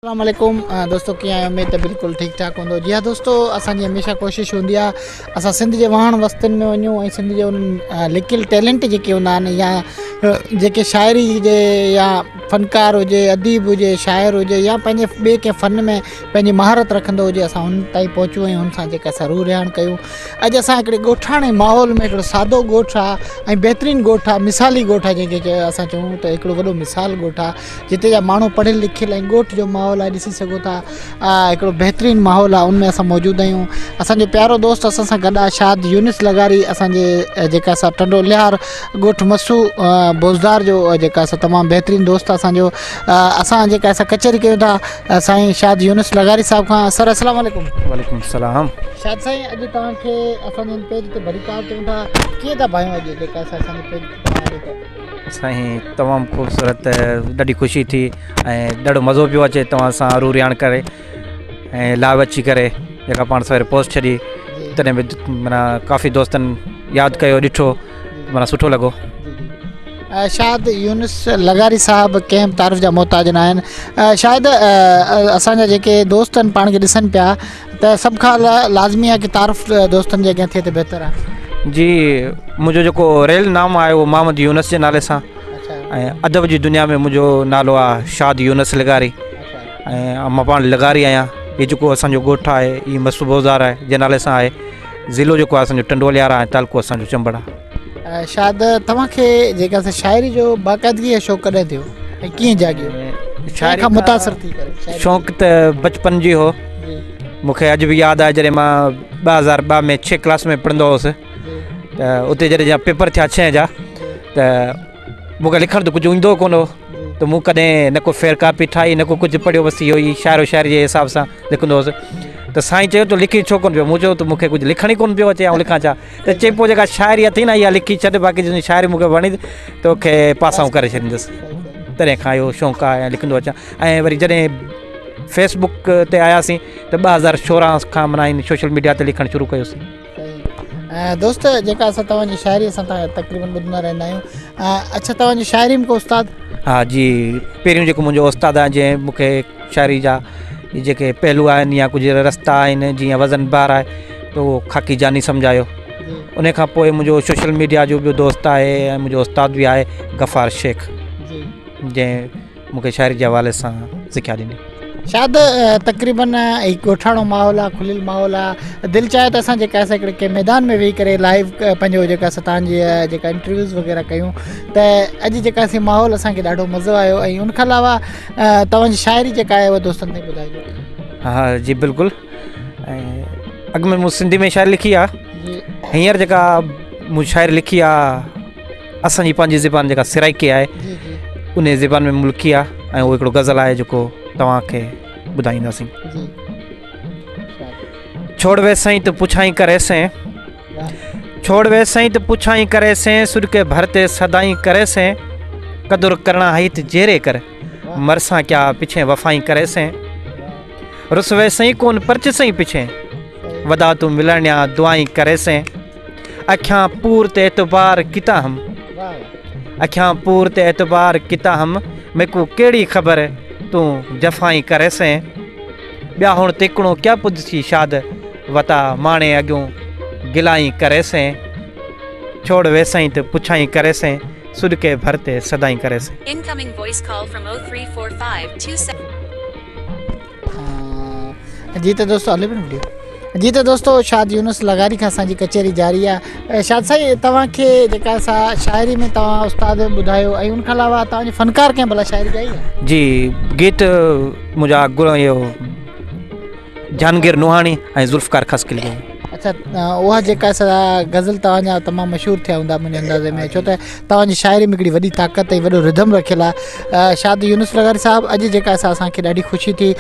अस्सलामुअलैकुम दोस्तों, कीअं आहियो? उमेद त बिल्कुलु ठीकु ठाक हूंदो। जी हा दोस्तों, असांजी हमेशह कोशिशि हूंदी आहे असां सिंध जे वहण वस्तुनि में वञूं ऐं सिंध जे उन्हनि लिकियल टैलेंट जेके हूंदा आहिनि या जेके शाइरी हुजे या फ़नकार हुजे, अदीब हुजे, शाइर हुजे या पंहिंजे ॿिए कंहिं फ़न में पंहिंजी महारत रखंदो हुजे, असां हुन ताईं पहुचूं ऐं हुन सां जेका असां रूह रिहाण कयूं। अॼु असां हिकिड़े ॻोठाणे माहौल में हिकिड़ो सादो ॻोठु आहे ऐं बहितरीनु ॻोठु आहे, मिसाली ॻोठु आहे जंहिंखे असां चऊं त हिकिड़ो वॾो मिसाल ॻोठु आहे जिते जा माण्हू पढ़ियल लिखियल ऐं ॻोठ जो माहौल आहे, ॾिसी सघो था। हिकिड़ो बहितरीनु माहौल आहे, उनमें असां मौजूदु आहियूं। असांजो प्यारो दोस्त असां सां गॾु आहे शाद यूनिस लगारी, असांजे जेका असां टंडो लिहार ॻोठु मसू बोज़दार जो जेका असां तमामु बहितरीनु दोस्त आहे असांजो। असां जेका असां कचहरी कयूं था साईं शाद यूनिस लगारी साहिब खां। सर अस्सलाम वालेकुम। वालेकुम सलाम। शाद साईं, अॼु तव्हांखे असांजे पेज ते भरीकार कयूं था, कीअं था भाइयूं? अॼु जेका असां असांजे पेज ते साईं तमामु ख़ूबसूरत, ॾाढी ख़ुशी थी ऐं ॾाढो मज़ो पियो अचे तव्हां सां रूह रिहाण करे ऐं लाइव अची करे जेका पाण सवेरे पोस्ट छॾी, तॾहिं बि माना काफ़ी दोस्तनि यादि कयो, ॾिठो, माना सुठो लॻो। शायद यूनिस लगारी साहब कंहिं बि तारीफ़ जा मोहताज न आहिनि। शायदि असांजा जेके दोस्त आहिनि पाण खे ॾिसनि पिया त सभ खां लाज़मी आहे कि तारीफ़ दोस्तनि जे अॻियां थिए त बहितरु आहे। जी, मुंहिंजो जेको रियल नाम आहे उहो मोहम्मद यूनिस जे नाले सां ऐं अदब जी दुनिया में मुंहिंजो नालो आहे शाद यूनिस लगारी ऐं मां पाण लगारी आहियां। हीउ जेको असांजो ॻोठु आहे हीउ मसू बोज़दार आहे जे नाले सां आहे। ज़िलो जेको आहे असांजो टंडो लिहार आहे, तालुको असांजो चंबड़ आहे। शायदि तव्हांखे जेका शाइरी जो बाक़ाइदगी जो शौक़ु कॾहिं थियो ऐं कीअं जाॻियो? शाइरी खां मुतासिर थी करे शौक़ु त बचपन जी हो। मूंखे अॼु बि यादि आहे जॾहिं मां 2002 में 6 क्लास में पढ़ंदो हुउसि त उते जॾहिं पेपर थिया 6 जा त मूंखे लिखणु त कुझु ईंदो कोन हो, त मूं कॾहिं न को फेर कापी ठाही न को कुझु पढ़ियो, बसि इहो ई शाइरो शाइरी जे हिसाब सां लिखंदो हुउसि। त साईं चयो त लिखी छो कोन पियो? मूं चयो त मूंखे कुझु लिखण ई कोन पियो अचे, ऐं लिखां छा? त चई पोइ जेका शाइरी अथई न इहा लिखी छॾ, बाक़ी जिन शाइरी मूंखे वणी तोखे पासाऊं करे छॾींदुसि। तॾहिं खां इहो शौक़ु आहे ऐं लिखंदो अचां। ऐं वरी जॾहिं फेसबुक ते आयासीं त 2016 खां माना इन सोशल मीडिया ते लिखणु शुरू कयोसीं। दोस्त, जेका असां तव्हांजी शाइरी असां तक़रीबन ॿुधंदा रहंदा आहियूं। अच्छा, तव्हांजी शाइरी में को उस्ताद? हा जी, पहिरियों जेको मुंहिंजो उस्ताद आहे जंहिं मूंखे शाइरी जा जेके पहलू आहिनि या कुझु रस्ता आहिनि, जीअं वज़न बार आहे त उहो खाकी जानी सम्झायो। उन खां पोइ मुंहिंजो सोशल मीडिया जो ॿियो दोस्त आहे ऐं मुंहिंजो उस्ताद बि आहे गफ़ार शेख, जंहिं मूंखे शाइरी जे हवाले सां सिखिया ॾिनी। शायदि तक़रीबन हिकु ॻोठाणो माहौल आहे, खुलियल माहौल आहे। दिलि चाहे त असां जेका असां हिकिड़े कंहिं मैदान में वेही करे लाइव पंहिंजो जेका असां तव्हांजी जेका इंटरव्यूज़ वग़ैरह कयूं त अॼु जेका असीं माहौल असांखे ॾाढो मज़ो आयो। ऐं उनखां अलावा तव्हांजी शाइरी जेका आहे उहा दोस्तनि ताईं ॿुधाइजो। हा जी बिल्कुलु। ऐं अॻु में मूं सिंधी में शाइरी लिखी आहे, हींअर जेका मूं शाइरी लिखी आहे असांजी पंहिंजी ज़बान जेका सिराइकी आहे उन ज़बान में मूं लिखी आहे ऐं उहो हिकिड़ो गज़ल आहे जेको तव्हांखे ॿुधाईंदासीं। छोड़ वे सईं तो पुछाई करे से, छोड़ वे सईं तो पुछाई करे से, सुर के भरते सदाई करे से, कदर करना है तो जेरे कर, मरसा क्या पीछे वफाई करे से, रुसवे सही कौन परच सही पीछे, वदा तू मिलनिया दुआई करे से, अख्यां पूर ते एतबार किता हम, अख्यां पूर ते एतबार किता हम, मेको केड़ी खबर तू जफ़ाई करे से, ॿिया हुण तिकड़ो क्या पुछी शाद वता माणे अॻियों गिलाई करे से, छोड़ वेसाई तो पुछाई करे से, सुर के भरते सदाई करे से। Incoming voice call from 034527। जी तो दोस्तों हले पियो वीडियो। जी तो दोस्तों, शाद यूनिस लगारी खां असांजी कचहरी जारी आहे। शाद साईं, तव्हांखे जेका असां शाइरी में तव्हां उस्ताद ॿुधायो ऐं उनखां अलावा तव्हांजी फ़नकार कंहिं भला शाइरी ॻाई आहे? जी, गीत मुंहिंजा इहो जहांगीर नुहाणी ऐं ज़ुल्फ़कार खस्किल ॻाई। अच्छा, उहा जेका असां गज़ल तव्हांजा तमामु मशहूरु थिया हूंदा मुंहिंजे अंदाज़े में, छो त तव्हांजी शाइरी में हिकिड़ी वॾी ताक़त ऐं वॾो रिदम रखियलु आहे। शाद यूनिस लगारी साहिबु, अॼु जेका असांखे ॾाढी ख़ुशी थी,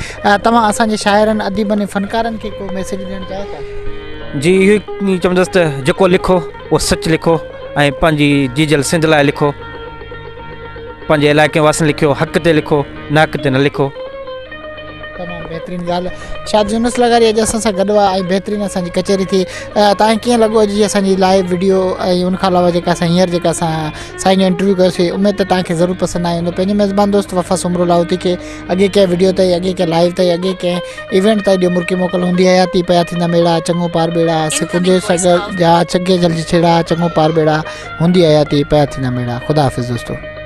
तव्हां असांजे शाइरनि अदीबनि ऐं फ़नकारनि खे को मैसेज ॾियणु चाहियो था? जी, इहो चवंदुसि त जेको लिखो उहो सच लिखो ऐं पंहिंजी जीजल सिंध लाइ लिखो, पंहिंजे इलाइक़े वासियुनि लिखियो, हक़ ते लिखो, न हक़ ते न लिखो। तमामु बहितरीनु ॻाल्हि शाद यूनुस लगारी अॼु असां सां गॾु आहे ऐं बहितरीनु असांजी कचहरी थी तव्हांखे कीअं लॻो अॼु जी असांजी लाइव वीडियो ऐं उनखां अलावा जेका असां हींअर जेका असां साईं जो इंटरव्यू कयोसीं उमेद त तव्हांखे ज़रूरु पसंदि आयो हूंदो पंहिंजे मेज़बान दोस्त वफ़ा सुमरो लाहौती खे अॻे कंहिं वीडियो ताईं अॻे कंहिं लाइव ताईं अॻे कंहिं इवेंट ताईं ॾियो मुर्की मोकल हूंदी हयाती पिया थींदा मेड़ा चङो पार बेड़ा सिकुंजे सॻ जा चगे जल्दी छेड़ा चङो पार बेड़ा हूंदी हयाती पिया थींदा मेड़ा ख़ुदा हाफ़िज़ दोस्तो।